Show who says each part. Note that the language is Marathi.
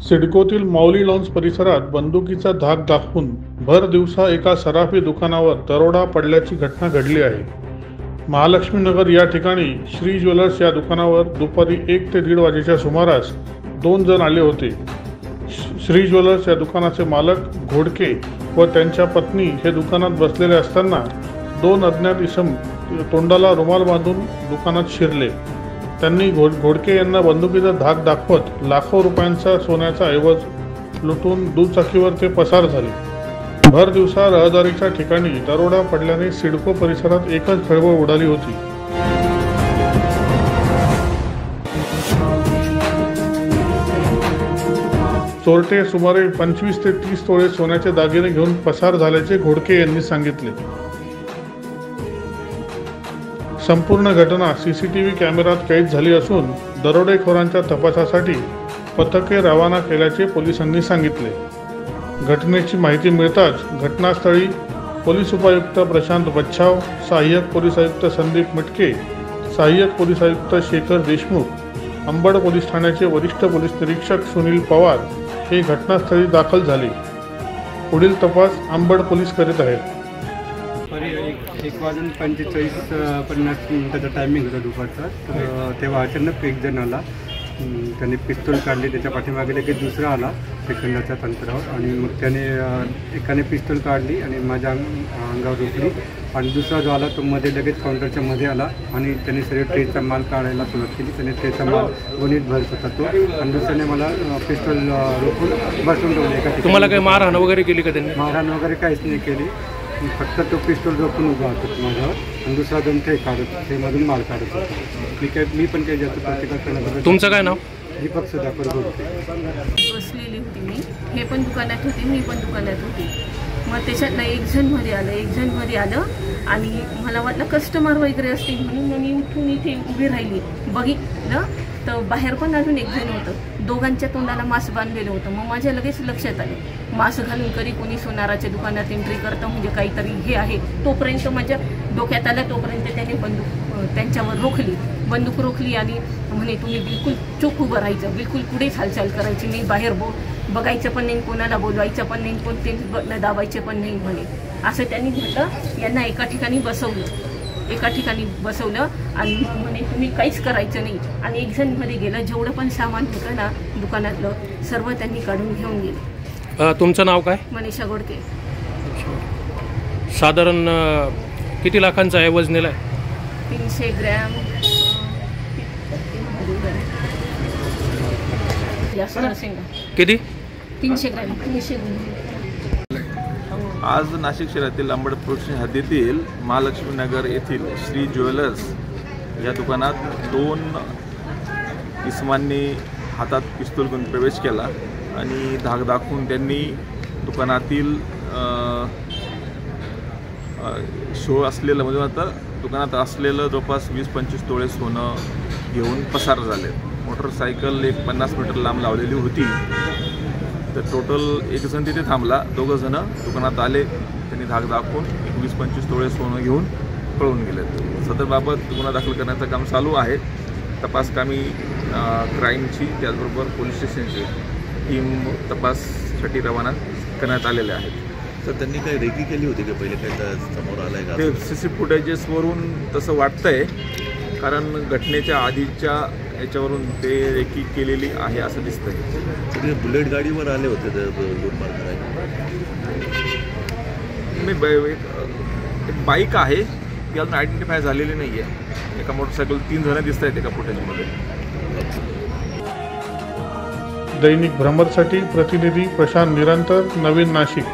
Speaker 1: सिडकोतील माऊली लॉन्स परिसरात बंदुकीचा धाक दाखवून भर दिवसा एका सराफी दुकानावर दरोडा पडल्याची घटना घडली आहे। महालक्ष्मी नगर या ठिकाणी श्री ज्वेलर्स या दुकानावर दुपारी 1 ते 1:30 वाजेच्या सुमारास 2 जण आले होते। श्री ज्वेलर्स या दुकानाचे मालक घोडके व त्यांच्या पत्नी हे दुकानात बसलेले असताना 2 अज्ञात इसम तोंडाला रुमाल बांधून दुकानात शिरले। त्यांनी घोडके यांना बंदुकीचा धाक दाखवत लाखो रुपयांचा सोन्याचा ऐवज लुटून दुचाकीवर ते पसार झाले। भर दिवसा रहदारीच्या ठिकाणी दरोडा पडल्याने सिडको परिसरात एकच खळबळ उडाली होती। चोरटे सुमारे 25 ते 30 तोळे सोन्याचे दागिने घेऊन पसार झाल्याचे घोडके यांनी सांगितले। संपूर्ण घटना सीसीटीव्ही कॅमेऱ्यात कैद झाली असून दरोडेखोरांच्या तपासासाठी पथके रवाना केल्याचे पोलिसांनी सांगितले। घटनेची माहिती मिळताच घटनास्थळी पोलीस उपायुक्त प्रशांत बच्छाव, सहाय्यक पोलीस आयुक्त संदीप मटके, सहाय्यक पोलीस आयुक्त शेखर देशमुख, अंबड पोलीस ठाण्याचे वरिष्ठ पोलीस निरीक्षक सुनील पवार हे घटनास्थळी दाखल झाले। पुढील तपास अंबड पोलीस करीत आहेत।
Speaker 2: 1:45-50 टायमिंग होता दुपारचा। तर तेव्हा अचानक एक जण आला, त्याने पिस्तूल काढली, त्याच्या पाठीमागे लगेच दुसरा आला सेकंदाच्या अंतरावर आणि मग त्याने एकाने पिस्तूल काढली आणि माझ्या अंगावर रोखली आणि दुसरा जो आला तो मध्ये लगेच काउंटरच्या मध्ये आला आणि त्याने सगळे ट्रेचा माल काढायला सुरुवात केली। त्याने ट्रेचा माल गोणीत भरत होता तो आणि दुसऱ्याने मला पिस्तूल रोखून बसून ठेवले एका ठिकाणी।
Speaker 3: तुम्हाला काही मारहाण वगैरे केली का त्यांनी?
Speaker 2: मारहाण वगैरे काहीच नाही केली, फक्त तो पिस्तूल रोखून उभा होता माझ्यावर आणि दुसरा जण ते काढत ते मधून माल काढत होता। मी पण काही जास्त प्रतिकार करण्याबद्दल।
Speaker 3: तुमचं काय नाव?
Speaker 2: दीपक सुधाकर बोलते।
Speaker 4: बसलेली होती मी, हे पण दुकानात होते, मी पण दुकानात होती। मग त्याच्यातनं एक जण मध्ये आलं आणि मला वाटलं कस्टमर वगैरे असतील म्हणून मी उठून इथे उभी राहिली। बघितलं तर बाहेर पण अजून एक जण होतं, दोघांच्या तोंडाला मास्क बांधलेलं होतं। मग माझ्या लगेच लक्षात आलं मास्क घालून कधी कोणी सोनाराच्या दुकानात एंट्री करतं म्हणजे काहीतरी हे आहे। तोपर्यंत माझ्या डोक्यात आलं, तोपर्यंत त्याने त्यांच्यावर बंदूक रोखली आणि म्हणे तुम्ही बिलकुल चूक उभं राहायचं, बिलकुल कुठेच हालचाल करायची नाही, बाहेर बघायचं पण नाही, कोणाला बोलवायचं पण नाही, कोणते बटणं दाबायचे पण नाही म्हणे। असं त्यांनी म्हटलं। यांना एका ठिकाणी बसवलं आणि म्हणे तुम्ही काहीच करायचं नाही आणि एक जण मध्ये गेलं। जेवढं पण सामान होतं ना दुकानातलं सर्व त्यांनी काढून घेऊन गेले।
Speaker 3: तुमचं नाव काय?
Speaker 4: मनीषा घोडके।
Speaker 3: साधारण किती लाखांचा ऐवज नेलाय?
Speaker 4: 300 ग्रॅम
Speaker 3: किती?
Speaker 4: 300 ग्रॅम।
Speaker 5: आज नाशिक शहरातील अंबड पोलीस हद्दीतील महालक्ष्मी नगर येथील श्री ज्वेलर्स या दुकानात 2 इसमांनी हातात पिस्तूल घेऊन प्रवेश केला आणि धाक दाखवून त्यांनी दुकानातील शो असलेलं म्हणजे आता दुकानात असलेलं जवळपास 20-25 तोळे सोनं घेऊन पसार झाले। मोटरसायकल एक 50 मीटर लांब लावलेली होती। तर टोटल एक जण तिथे थांबला, 2 जण दुकानात आले, त्यांनी धाक दाखवून 20-25 तोळे सोनं घेऊन पळून गेले। सदरबाबत गुन्हा दाखल करण्याचं काम चालू आहे। तपासकामी क्राईमची त्याचबरोबर पोलीस स्टेशनची टीम तपाससाठी रवाना करण्यात आलेले आहेत।
Speaker 6: तर त्यांनी काही रेकी केली होती का पहिले, काय समोर आलंय का?
Speaker 5: ते सीसी फुटेजेसवरून तसं वाटतंय, कारण घटनेच्या आधीच्या याच्यावरून ते रेकी केलेली आहे असं दिसतंय।
Speaker 6: ते बुलेट गाडीवर आले होते ते लूटमार करायला?
Speaker 5: एक बाईक आहे ती अजून आयडेंटिफाय झालेली नाही आहे। एका मोटरसायकल 3 जण दिसत आहेत एका फुटेजमध्ये।
Speaker 1: दैनिक भ्रमरसाठी प्रतिनिधी प्रशांत निरंतर, नवीन नाशिक।